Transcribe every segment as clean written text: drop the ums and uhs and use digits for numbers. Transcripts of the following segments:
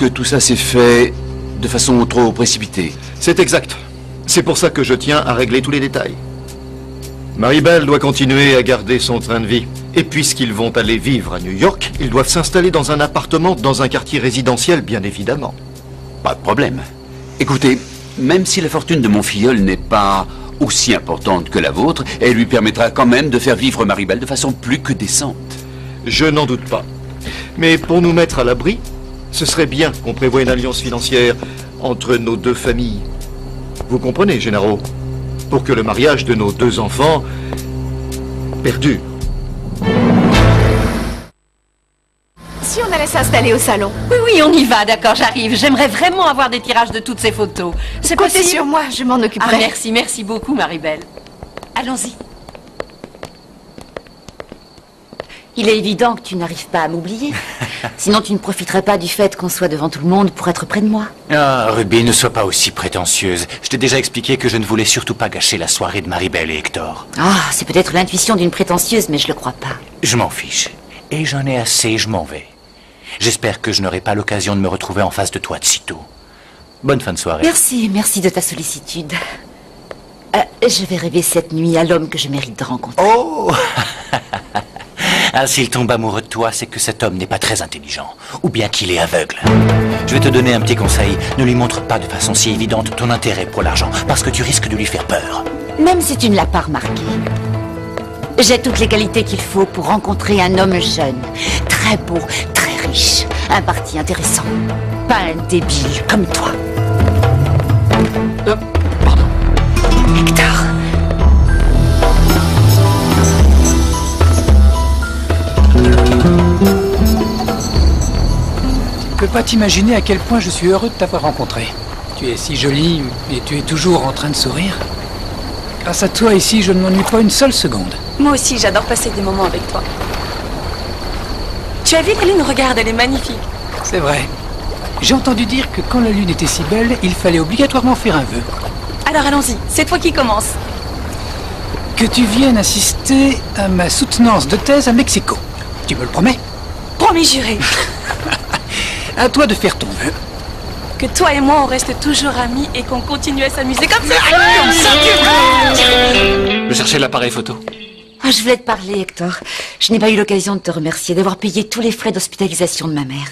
que tout ça s'est fait de façon trop précipitée. C'est exact. C'est pour ça que je tiens à régler tous les détails. Maribel doit continuer à garder son train de vie. Et puisqu'ils vont aller vivre à New York, ils doivent s'installer dans un appartement, dans un quartier résidentiel, bien évidemment. Pas de problème. Écoutez, même si la fortune de mon filleul n'est pas aussi importante que la vôtre, elle lui permettra quand même de faire vivre Maribel de façon plus que décente. Je n'en doute pas. Mais pour nous mettre à l'abri, ce serait bien qu'on prévoie une alliance financière entre nos deux familles. Vous comprenez, Gennaro? Pour que le mariage de nos deux enfants perdure. Si on allait s'installer au salon. Oui, oui, on y va, d'accord, j'arrive. J'aimerais vraiment avoir des tirages de toutes ces photos. C'est Comptez possible? sur moi, je m'en occuperai. Ah, merci, merci beaucoup, Maribel. Allons-y. Il est évident que tu n'arrives pas à m'oublier. Sinon, tu ne profiterais pas du fait qu'on soit devant tout le monde pour être près de moi. Ah, Ruby, ne sois pas aussi prétentieuse. Je t'ai déjà expliqué que je ne voulais surtout pas gâcher la soirée de Maribel et Hector. Ah, c'est peut-être l'intuition d'une prétentieuse, mais je le crois pas. Je m'en fiche. Et j'en ai assez, je m'en vais. J'espère que je n'aurai pas l'occasion de me retrouver en face de toi de sitôt. Bonne fin de soirée. Merci, merci de ta sollicitude. Je vais rêver cette nuit à l'homme que je mérite de rencontrer. Oh Ah, s'il tombe amoureux de toi, c'est que cet homme n'est pas très intelligent. Ou bien qu'il est aveugle. Je vais te donner un petit conseil. Ne lui montre pas de façon si évidente ton intérêt pour l'argent, parce que tu risques de lui faire peur. Même si tu ne l'as pas remarqué. J'ai toutes les qualités qu'il faut pour rencontrer un homme jeune, très beau, très riche, un parti intéressant. Pas un débile comme toi. Pardon. Hector. Je ne peux pas t'imaginer à quel point je suis heureux de t'avoir rencontré. Tu es si jolie et tu es toujours en train de sourire. Grâce à toi ici, je ne m'ennuie pas une seule seconde. Moi aussi, j'adore passer des moments avec toi. Tu as vu la lune? Regarde, elle est magnifique. C'est vrai. J'ai entendu dire que quand la lune était si belle, il fallait obligatoirement faire un vœu. Alors allons-y, c'est toi qui commence. Que tu viennes assister à ma soutenance de thèse à Mexico. Tu me le promets? Promis juré. À toi de faire ton vœu. Que toi et moi, on reste toujours amis et qu'on continue à s'amuser comme ça. Je cherchais l'appareil photo. Ah, je voulais te parler, Hector. Je n'ai pas eu l'occasion de te remercier d'avoir payé tous les frais d'hospitalisation de ma mère.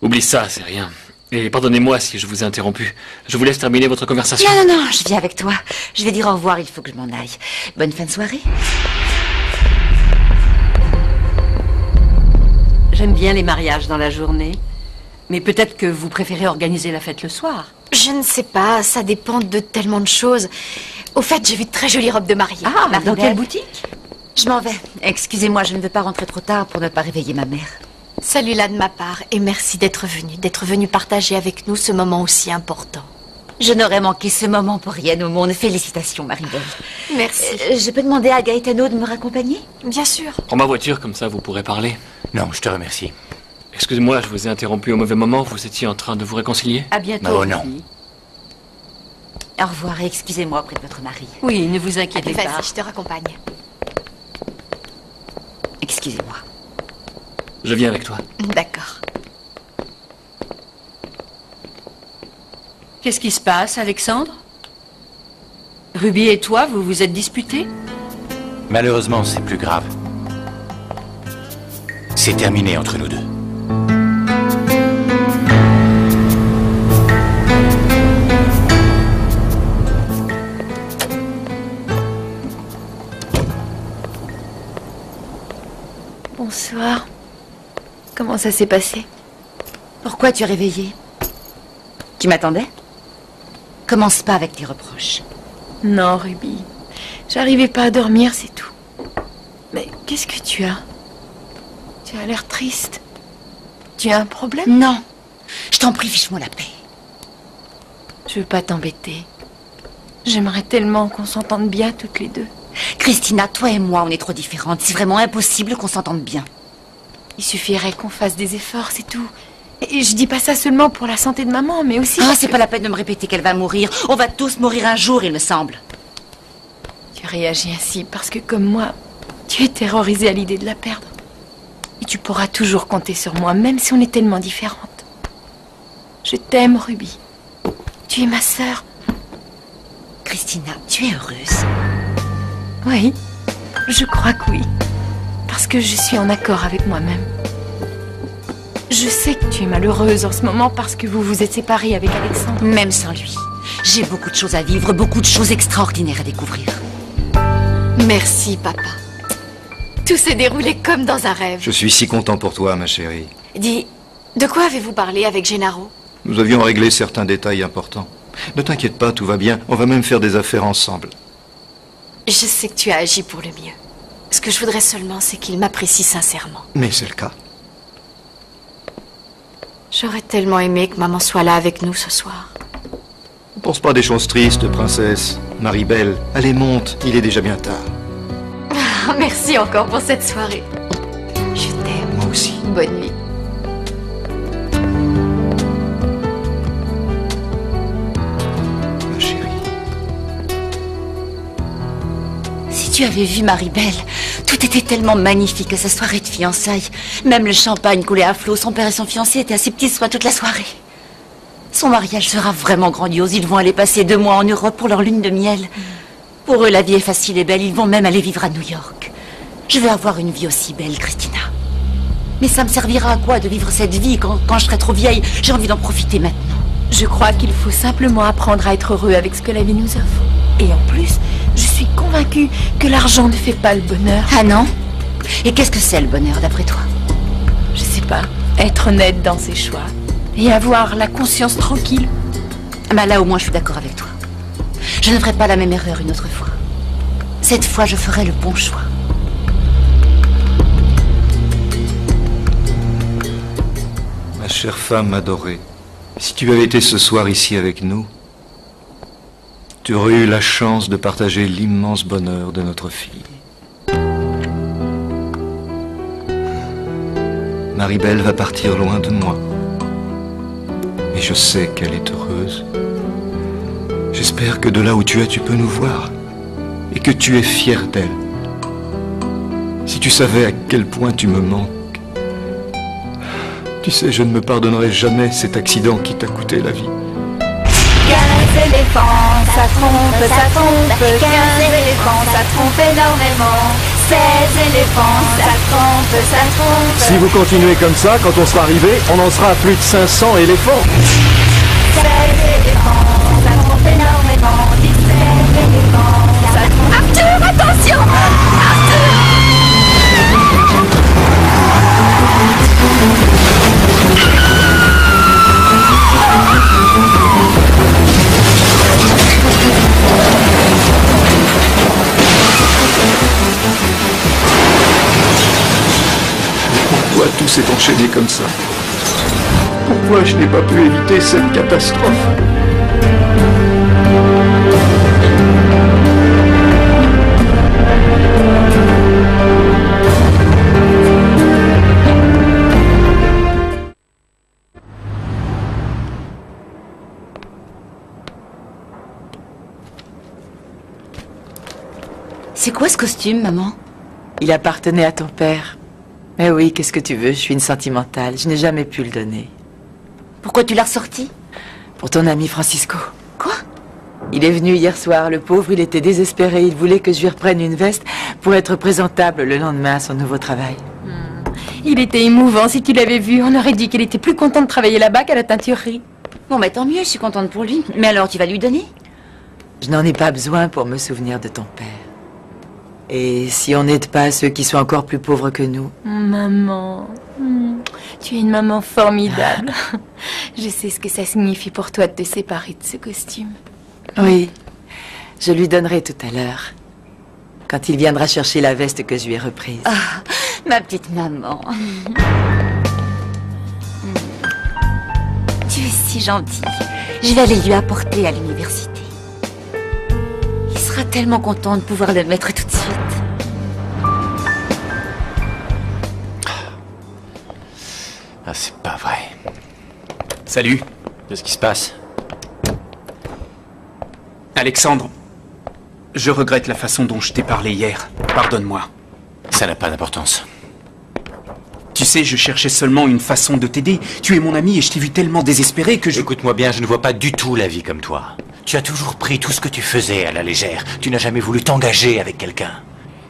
Oublie ça, c'est rien. Et pardonnez-moi si je vous ai interrompu. Je vous laisse terminer votre conversation. Non, non, non, je viens avec toi. Je vais dire au revoir, il faut que je m'en aille. Bonne fin de soirée. J'aime bien les mariages dans la journée. Mais peut-être que vous préférez organiser la fête le soir. Je ne sais pas, ça dépend de tellement de choses. Au fait, j'ai vu de très jolies robes de mariée. Ah, Maribel. dans quelle boutique? Je m'en vais. Excusez-moi, je ne veux pas rentrer trop tard pour ne pas réveiller ma mère. Salut-là de ma part et merci d'être venu partager avec nous ce moment aussi important. Je n'aurais manqué ce moment pour rien au monde. Félicitations, Maribel. Merci. Je peux demander à Gaetano de me raccompagner? Bien sûr. Prends ma voiture, comme ça vous pourrez parler. Non, je te remercie. Excusez-moi, je vous ai interrompu au mauvais moment. Vous étiez en train de vous réconcilier? À bientôt. Oh non. Lucie. Au revoir et excusez-moi auprès de votre mari. Oui, ne vous inquiétez Allez, pas. vas-y, je te raccompagne. Excusez-moi. Je viens avec toi. D'accord. Qu'est-ce qui se passe, Alexandre? Ruby et toi, vous vous êtes disputés? Malheureusement, c'est plus grave. C'est terminé entre nous deux. Bonsoir. Comment ça s'est passé? Pourquoi tu as réveillé? Tu m'attendais? Commence pas avec tes reproches. Non, Ruby. J'arrivais pas à dormir, c'est tout. Mais qu'est-ce que tu as? Tu as l'air triste. Tu as un problème? Non. Je t'en prie, fiche-moi la paix. Je veux pas t'embêter. J'aimerais tellement qu'on s'entende bien toutes les deux. Christina, toi et moi, on est trop différentes. C'est vraiment impossible qu'on s'entende bien. Il suffirait qu'on fasse des efforts, c'est tout. Et je dis pas ça seulement pour la santé de maman, mais aussi... Ah, c'est pas la peine de me répéter qu'elle va mourir. On va tous mourir un jour, il me semble. Tu réagis ainsi parce que, comme moi, tu es terrorisée à l'idée de la perdre. Et tu pourras toujours compter sur moi, même si on est tellement différentes. Je t'aime, Ruby. Tu es ma sœur. Christina, tu es heureuse? Oui, je crois que oui. Parce que je suis en accord avec moi-même. Je sais que tu es malheureuse en ce moment parce que vous vous êtes séparée avec Alexandre. Même sans lui. J'ai beaucoup de choses à vivre, beaucoup de choses extraordinaires à découvrir. Merci, papa. Tout s'est déroulé comme dans un rêve. Je suis si content pour toi, ma chérie. Dis, de quoi avez-vous parlé avec Gennaro? Nous avions réglé certains détails importants. Ne t'inquiète pas, tout va bien. On va même faire des affaires ensemble. Je sais que tu as agi pour le mieux. Ce que je voudrais seulement, c'est qu'il m'apprécie sincèrement. Mais c'est le cas. J'aurais tellement aimé que maman soit là avec nous ce soir. Ne pense pas à des choses tristes, princesse. Marie-Belle, allez, monte. Il est déjà bien tard. Merci encore pour cette soirée. Je t'aime. Moi aussi. Bonne nuit. Ma chérie. Si tu avais vu Marie-Belle, tout était tellement magnifique à sa soirée de fiançailles. Même le champagne coulait à flot. Son père et son fiancé étaient à ses petits soins toute la soirée. Son mariage sera vraiment grandiose. Ils vont aller passer 2 mois en Europe pour leur lune de miel. Pour eux, la vie est facile et belle. Ils vont même aller vivre à New York. Je veux avoir une vie aussi belle, Christina. Mais ça me servira à quoi de vivre cette vie quand je serai trop vieille? J'ai envie d'en profiter maintenant. Je crois qu'il faut simplement apprendre à être heureux avec ce que la vie nous offre. Et en plus, je suis convaincue que l'argent ne fait pas le bonheur. Ah non? Et qu'est-ce que c'est le bonheur d'après toi? Je sais pas, être honnête dans ses choix. Et avoir la conscience tranquille. Bah là au moins je suis d'accord avec toi. Je ne ferai pas la même erreur une autre fois. Cette fois je ferai le bon choix. Ma chère femme adorée, si tu avais été ce soir ici avec nous, tu aurais eu la chance de partager l'immense bonheur de notre fille. Marie-Belle va partir loin de moi. Et je sais qu'elle est heureuse. J'espère que de là où tu es, tu peux nous voir. Et que tu es fier d'elle. Si tu savais à quel point tu me manques. Tu sais, je ne me pardonnerai jamais cet accident qui t'a coûté la vie. 15 éléphants, ça trompe, 15 éléphants, ça trompe énormément. 16 éléphants, ça trompe. Si vous continuez comme ça, quand on sera arrivé, on en sera à plus de 500 éléphants. 16 éléphants, ça trompe énormément. 17 éléphants, ça trompe. Arthur, attention! Pourquoi tout s'est enchaîné comme ça? Pourquoi je n'ai pas pu éviter cette catastrophe? C'est quoi ce costume, maman? Il appartenait à ton père. Mais oui, qu'est-ce que tu veux, je suis une sentimentale. Je n'ai jamais pu le donner. Pourquoi tu l'as ressorti? Pour ton ami Francisco. Quoi? Il est venu hier soir, le pauvre, il était désespéré. Il voulait que je lui reprenne une veste pour être présentable le lendemain à son nouveau travail. Il était émouvant, si tu l'avais vu. On aurait dit qu'il était plus content de travailler là-bas qu'à la teinturerie. Bon, bah tant mieux, je suis contente pour lui. Mais alors, tu vas lui donner? Je n'en ai pas besoin pour me souvenir de ton père. Et si on n'aide pas ceux qui sont encore plus pauvres que nous? Maman, tu es une maman formidable. Je sais ce que ça signifie pour toi de te séparer de ce costume. Oui, je lui donnerai tout à l'heure, quand il viendra chercher la veste que je lui ai reprise. Ah, ma petite maman. Tu es si gentille. Je vais aller lui apporter à l'université. Il sera tellement content de pouvoir le mettre tout de suite. Ah, c'est pas vrai. Salut. Qu'est-ce qui se passe? Alexandre, je regrette la façon dont je t'ai parlé hier. Pardonne-moi. Ça n'a pas d'importance. Tu sais, je cherchais seulement une façon de t'aider. Tu es mon ami et je t'ai vu tellement désespéré que je... Écoute-moi bien, je ne vois pas du tout la vie comme toi. Tu as toujours pris tout ce que tu faisais à la légère. Tu n'as jamais voulu t'engager avec quelqu'un.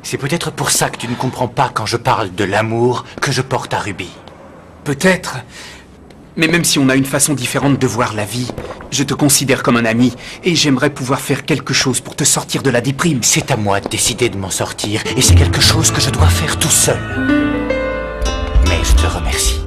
C'est peut-être pour ça que tu ne comprends pas quand je parle de l'amour que je porte à Ruby. Peut-être. Mais même si on a une façon différente de voir la vie, je te considère comme un ami et j'aimerais pouvoir faire quelque chose pour te sortir de la déprime. C'est à moi de décider de m'en sortir et c'est quelque chose que je dois faire tout seul. Mais je te remercie.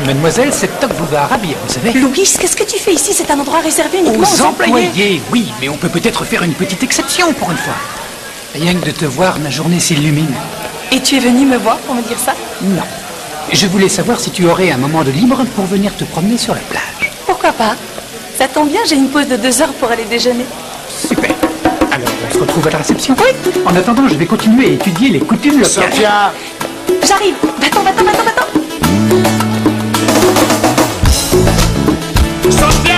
Mademoiselle, c'est Toc vous va rhabiller, vous savez. Louis, qu'est-ce que tu fais ici? C'est un endroit réservé uniquement aux employés. Oui, mais on peut peut-être faire une petite exception pour une fois. Rien que de te voir, ma journée s'illumine. Et tu es venu me voir pour me dire ça? Non. Je voulais savoir si tu aurais un moment de libre pour venir te promener sur la plage. Pourquoi pas? Ça tombe bien, j'ai une pause de 2 heures pour aller déjeuner. Super. Alors, on se retrouve à la réception? Oui. En attendant, je vais continuer à étudier les coutumes locales. Sophia! J'arrive. Va-t'en. Sophia!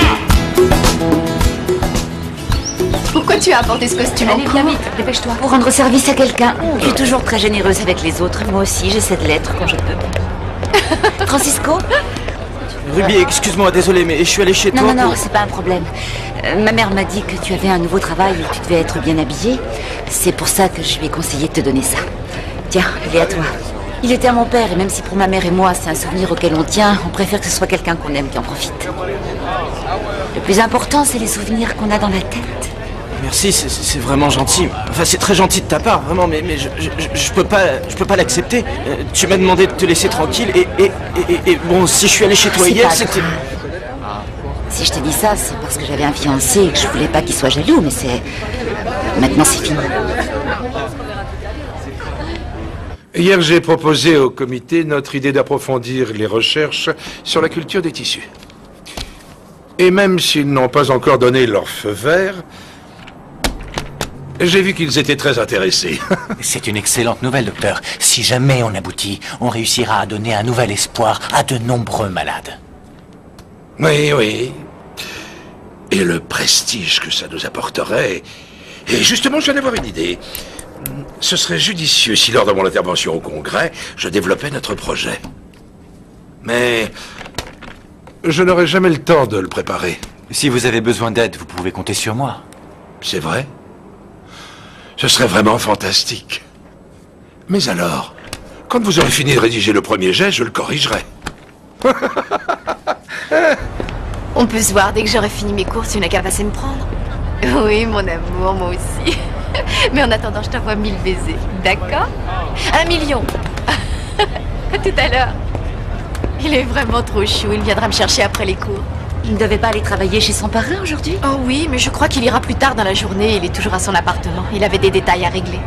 Pourquoi tu as apporté ce costume? Allez, viens vite, dépêche-toi. Pour rendre service à quelqu'un. Je suis toujours très généreuse avec les autres. Moi aussi, j'essaie de l'être quand je peux. Francisco? Ruby, excuse-moi, désolé, mais je suis allé chez toi. Non, c'est pas un problème. Ma mère m'a dit que tu avais un nouveau travail et que tu devais être bien habillée. C'est pour ça que je lui ai conseillé de te donner ça. Tiens, il est à toi. Il était à mon père, et même si pour ma mère et moi, c'est un souvenir auquel on tient, on préfère que ce soit quelqu'un qu'on aime qui en profite. Le plus important, c'est les souvenirs qu'on a dans la tête. Merci, c'est vraiment gentil. Enfin, c'est très gentil de ta part, vraiment, mais je peux pas l'accepter. Tu m'as demandé de te laisser tranquille, et bon, si je suis allé chez toi hier, c'était... Si je t'ai dit ça, c'est parce que j'avais un fiancé et que je voulais pas qu'il soit jaloux, mais c'est... Maintenant, c'est fini. Hier, j'ai proposé au comité notre idée d'approfondir les recherches sur la culture des tissus. Et même s'ils n'ont pas encore donné leur feu vert, j'ai vu qu'ils étaient très intéressés. C'est une excellente nouvelle, docteur. Si jamais on aboutit, on réussira à donner un nouvel espoir à de nombreux malades. Oui. Et le prestige que ça nous apporterait... Et justement, je viens d'avoir une idée. Ce serait judicieux si, lors de mon intervention au Congrès, je développais notre projet. Mais je n'aurai jamais le temps de le préparer. Si vous avez besoin d'aide, vous pouvez compter sur moi. C'est vrai? Ce serait vraiment fantastique. Mais alors, quand vous aurez fini de rédiger le premier jet, je le corrigerai. On peut se voir dès que j'aurai fini mes courses, tu n'as qu'à passer me prendre. Oui, mon amour, moi aussi. Mais en attendant, je t'envoie 1000 baisers, d'accord? 1 million. À tout à l'heure. Il est vraiment trop chou, il viendra me chercher après les cours. Il ne devait pas aller travailler chez son parrain aujourd'hui? Oh oui, mais je crois qu'il ira plus tard dans la journée, il est toujours à son appartement. Il avait des détails à régler.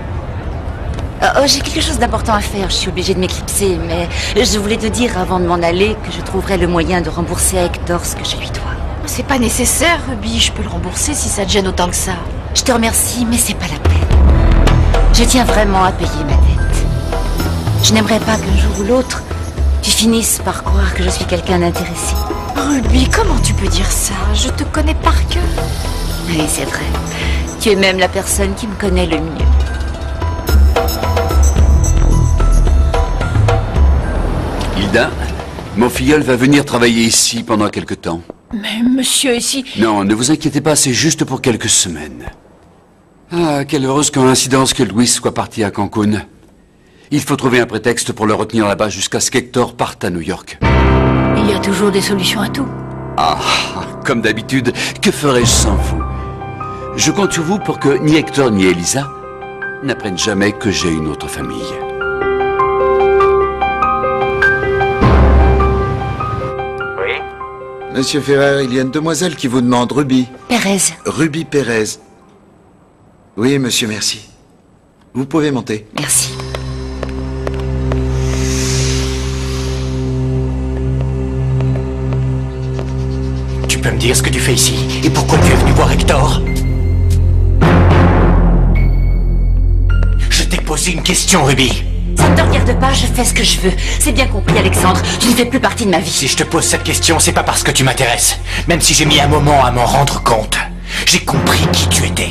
J'ai quelque chose d'important à faire, je suis obligée de m'éclipser, mais je voulais te dire avant de m'en aller que je trouverai le moyen de rembourser à Hector ce que je lui dois. C'est pas nécessaire, Ruby, je peux le rembourser si ça te gêne autant que ça. Je te remercie, mais c'est pas la peine. Je tiens vraiment à payer ma dette. Je n'aimerais pas qu'un jour ou l'autre, tu finisses par croire que je suis quelqu'un d'intéressé. Ruby, comment tu peux dire ça? Je te connais par cœur. Oui, c'est vrai. Tu es même la personne qui me connaît le mieux. Hilda, mon filleul va venir travailler ici pendant quelque temps. Mais monsieur, ici... Non, ne vous inquiétez pas, c'est juste pour quelques semaines. Ah, quelle heureuse coïncidence que Louis soit parti à Cancun. Il faut trouver un prétexte pour le retenir là-bas jusqu'à ce qu'Hector parte à New York. Il y a toujours des solutions à tout. Ah, comme d'habitude, que ferais-je sans vous? Je compte sur vous pour que ni Hector ni Elisa n'apprennent jamais que j'ai une autre famille. Oui? Monsieur Ferrer, il y a une demoiselle qui vous demande Ruby. Pérez. Ruby Pérez. Oui, monsieur, merci. Vous pouvez monter. Merci. Tu peux me dire ce que tu fais ici et pourquoi tu es venu voir Hector? Je t'ai posé une question, Ruby. Ça ne te regarde pas, je fais ce que je veux. C'est bien compris, Alexandre. Tu ne fais plus partie de ma vie. Si je te pose cette question, c'est pas parce que tu m'intéresses. Même si j'ai mis un moment à m'en rendre compte. J'ai compris qui tu étais.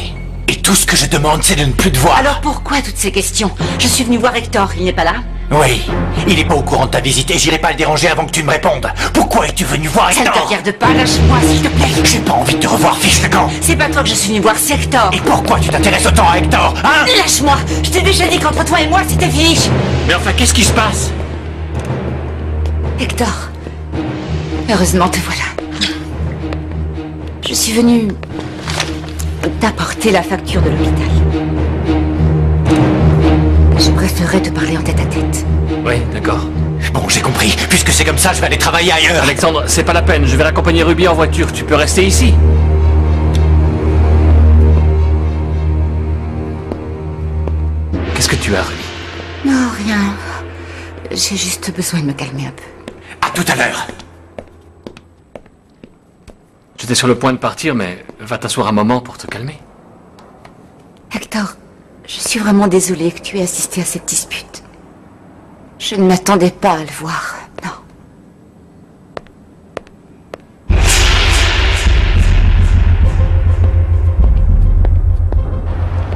Et tout ce que je demande, c'est de ne plus te voir. Alors pourquoi toutes ces questions? Je suis venue voir Hector, il n'est pas là? Oui, il est pas au courant de ta visite et j'irai pas le déranger avant que tu me répondes. Pourquoi es-tu venu voir Hector? Ça ne te regarde pas, lâche-moi s'il te plaît. J'ai pas envie de te revoir, fiche de camp. C'est pas toi que je suis venue voir, c'est Hector. Et pourquoi tu t'intéresses autant à Hector, hein? Lâche-moi. Je t'ai déjà dit qu'entre toi et moi, c'était fini. Mais enfin, qu'est-ce qui se passe? Hector, heureusement te voilà. Je suis venue t'apporter la facture de l'hôpital. Je préférerais te parler en tête-à-tête. Oui, d'accord. Bon, j'ai compris. Puisque c'est comme ça, je vais aller travailler ailleurs. Alexandre, c'est pas la peine. Je vais raccompagner Ruby en voiture. Tu peux rester ici. Qu'est-ce que tu as, Ruby? Non, rien. J'ai juste besoin de me calmer un peu. À tout à l'heure. J'étais sur le point de partir, mais va t'asseoir un moment pour te calmer. Hector, je suis vraiment désolée que tu aies assisté à cette dispute. Je ne m'attendais pas à le voir, non.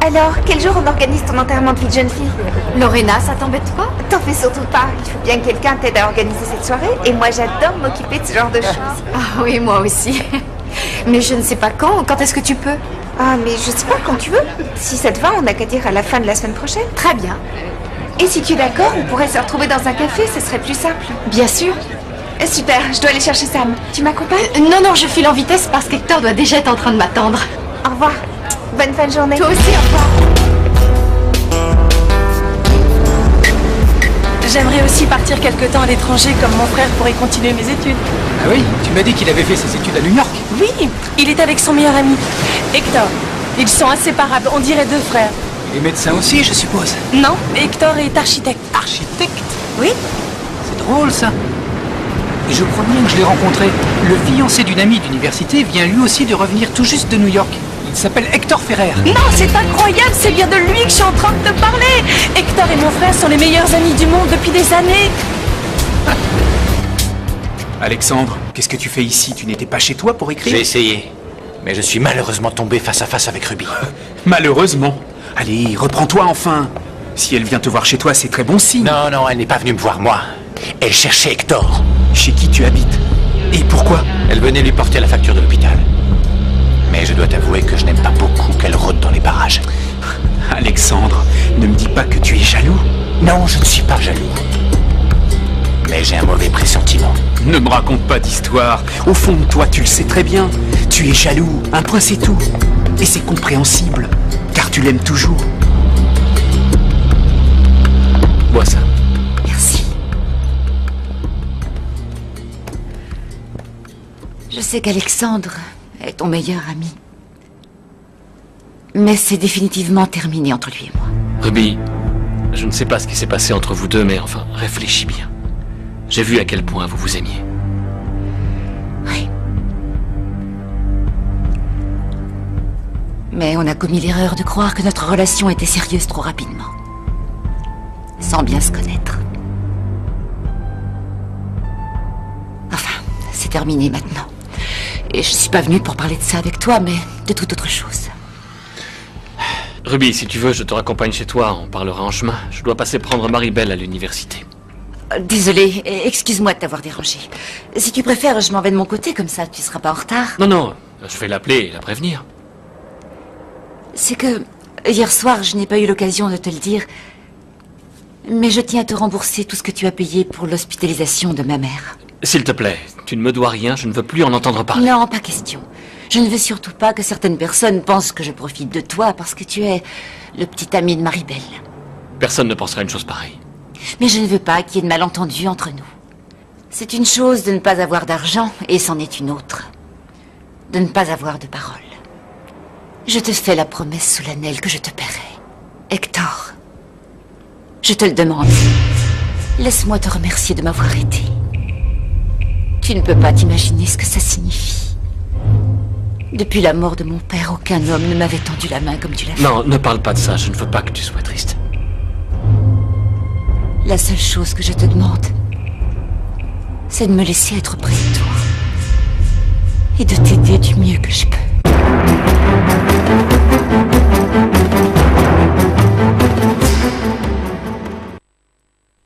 Alors, quel jour on organise ton enterrement de vie de jeune fille? Lorena, ça t'embête pas? T'en fais surtout pas. Il faut bien que quelqu'un t'aide à organiser cette soirée. Et moi, j'adore m'occuper de ce genre de choses. Ah oui, moi aussi. Mais je ne sais pas quand. Quand est-ce que tu peux? Ah, mais je sais pas, quand tu veux. Si ça te va, on n'a qu'à dire à la fin de la semaine prochaine. Très bien. Et si tu es d'accord, on pourrait se retrouver dans un café, ce serait plus simple. Bien sûr. Super, je dois aller chercher Sam. Tu m'accompagnes? Non, je file en vitesse parce qu'Hector doit déjà être en train de m'attendre. Au revoir. Bonne fin de journée. Toi aussi, au revoir. J'aimerais aussi partir quelque temps à l'étranger comme mon frère pourrait continuer mes études. Ah oui? Tu m'as dit qu'il avait fait ses études à New York. Oui, il est avec son meilleur ami, Hector. Ils sont inséparables, on dirait deux frères. Il est médecin aussi, je suppose. Non, Hector est architecte. Architecte? Oui. C'est drôle, ça. Et je crois bien que je l'ai rencontré. Le fiancé d'une amie d'université vient lui aussi de revenir tout juste de New York. Il s'appelle Hector Ferrer. Non, c'est incroyable, c'est bien de lui que je suis en train de te parler. Hector et mon frère sont les meilleurs amis du monde depuis des années. Alexandre, qu'est-ce que tu fais ici? Tu n'étais pas chez toi pour écrire? J'ai essayé, mais je suis malheureusement tombé face à face avec Ruby. Malheureusement. Allez, reprends-toi enfin. Si elle vient te voir chez toi, c'est très bon signe. Non, elle n'est pas venue me voir moi. Elle cherchait Hector. Chez qui tu habites? Et pourquoi? Elle venait lui porter la facture de l'hôpital. Mais je dois t'avouer que je n'aime pas beaucoup qu'elle rôde dans les parages. Alexandre, ne me dis pas que tu es jaloux. Non, je ne suis pas jaloux. Mais j'ai un mauvais pressentiment. Ne me raconte pas d'histoire. Au fond de toi, tu le sais très bien. Tu es jaloux, un point c'est tout. Et c'est compréhensible, car tu l'aimes toujours. Bois ça. Merci. Je sais qu'Alexandre est ton meilleur ami. Mais c'est définitivement terminé entre lui et moi. Ruby, je ne sais pas ce qui s'est passé entre vous deux, mais enfin, réfléchis bien. J'ai vu à quel point vous vous aimiez. Oui. Mais on a commis l'erreur de croire que notre relation était sérieuse trop rapidement. Sans bien se connaître. Enfin, c'est terminé maintenant. Et je suis pas venue pour parler de ça avec toi, mais de toute autre chose. Ruby, si tu veux, je te raccompagne chez toi, on parlera en chemin. Je dois passer prendre Maribel à l'université. Désolée, excuse-moi de t'avoir dérangé. Si tu préfères, je m'en vais de mon côté, comme ça tu seras pas en retard. Non, je vais l'appeler et la prévenir. C'est que, hier soir, je n'ai pas eu l'occasion de te le dire, mais je tiens à te rembourser tout ce que tu as payé pour l'hospitalisation de ma mère. S'il te plaît, tu ne me dois rien, je ne veux plus en entendre parler. Non, pas question. Je ne veux surtout pas que certaines personnes pensent que je profite de toi parce que tu es le petit ami de Maribel. Personne ne pensera une chose pareille. Mais je ne veux pas qu'il y ait de malentendus entre nous. C'est une chose de ne pas avoir d'argent, et c'en est une autre. De ne pas avoir de parole. Je te fais la promesse solennelle que je te paierai. Hector, je te le demande. Laisse-moi te remercier de m'avoir aidé. Tu ne peux pas t'imaginer ce que ça signifie. Depuis la mort de mon père, aucun homme ne m'avait tendu la main comme tu l'as fait. Non, ne parle pas de ça, je ne veux pas que tu sois triste. La seule chose que je te demande, c'est de me laisser être près de toi et de t'aider du mieux que je peux.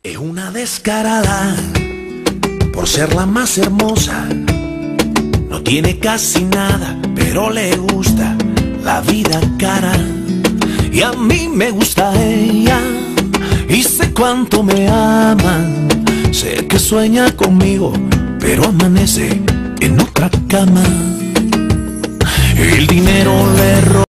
Es una descarada por ser la más hermosa. No tiene casi nada, pero le gusta la vida cara. Y a mí me gusta ella, y sé cuánto me ama. Sé que sueña conmigo, pero amanece en otra cama. El dinero le roba